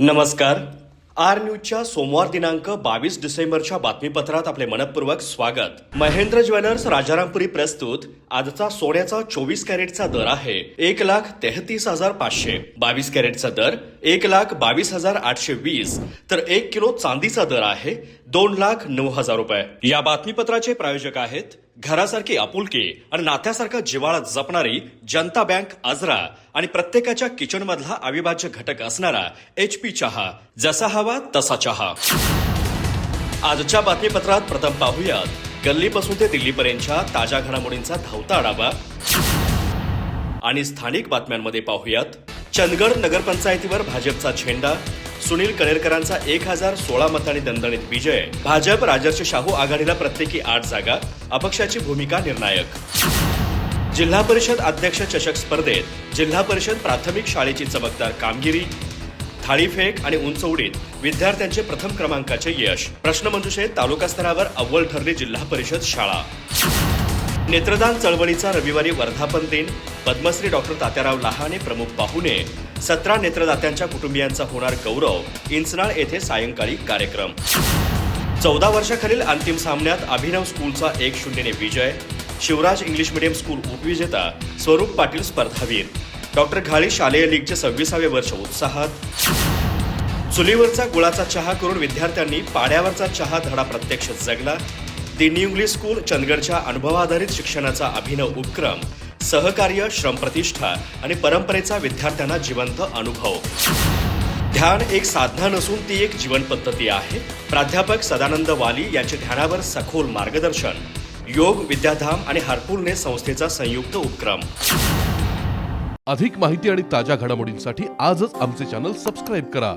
नमस्कार. आर न्यूजच्या सोमवार दिनांक 22 डिसेंबरच्या बातमीपत्रात आपले मनपूर्वक स्वागत. महेंद्र ज्वेलर्स राजारामपुरी प्रस्तुत आजचा सोन्याचा 24 कॅरेटचा दर आहे 1,33,500. 22 कॅरेटचा दर 1,22,820. तर 1 किलो चांदीचा दर आहे 2,09,000 रुपये. या बातमीपत्राचे प्रायोजक आहेत घरासारखी आपुलकी आणि नात्यासारखा जिव्हाळा जपणारी जनता बँक आजरा आणि प्रत्येकाच्या किचन मधला अविभाज्य घटक असणारा HP चहा. जसा हवा तसा चहा. आजच्या बातमीपत्रात प्रथम पाहूयात गल्लीपासून ते दिल्लीपर्यंतच्या ताज्या घडामोडींचा धावता आढावा आणि स्थानिक बातम्यांमध्ये पाहूयात चंदगड नगरपंचायतीवर भाजपचा झेंडा. सुनील कणेरकरांचा 1,016 मतांनी दणदणीत विजय. भाजप राजर्षी शाहू आघाडीला प्रत्येकी 8 जागा. अपक्षाची भूमिका निर्णायक. जिल्हा परिषद अध्यक्ष चषक स्पर्धेत जिल्हा परिषद प्राथमिक शाळेची चमकदार कामगिरी. थाळीफेक आणि उंच उडीत विद्यार्थ्यांचे प्रथम क्रमांकाचे यश. प्रश्नमंजुषेत तालुका स्तरावर अव्वल ठरली जिल्हा परिषद शाळा. नेत्रदान चळवळीचा रविवारी वर्धापन दिन. पद्मश्री डॉक्टर तात्याराव लहाने प्रमुख पाहुणे. 17 नेत्रदात्यांच्या कुटुंबियांचा होणार गौरव. इंचनाळ येथे सायंकाळी कार्यक्रम. 14 वर्षाखालील अंतिम सामन्यात अभिनव स्कूलचा 1-0 ने विजय. शिवराज इंग्लिश मीडियम स्कूल उपविजेता. स्वरूप पाटील स्पर्धावीर. डॉक्टर घाळी शालेय लीगचे 26वे वर्ष उत्साहात. चुलीवरचा गुळाचा चहा करून विद्यार्थ्यांनी पाड्यावरचा चहा धडा प्रत्यक्ष जगला. दी न्यू इंग्लिश स्कूल चंदगडच्या अनुभवाधारित शिक्षणाचा अभिनव उपक्रम. सहकार्य, श्रमप्रतिष्ठा आणि परंपरेचा विद्यार्थ्यांना जिवंत अनुभव. ध्यान एक साधना नसून ती एक जीवन पद्धती आहे. प्राध्यापक सदानंद वाली यांचे ध्यानावर सखोल मार्गदर्शन. योग विद्याधाम आणि हार्पुलने संस्थेचा संयुक्त उपक्रम. अधिक माहिती आणि ताज्या घडामोडींसाठी आजच आमचे चॅनल सबस्क्राईब करा.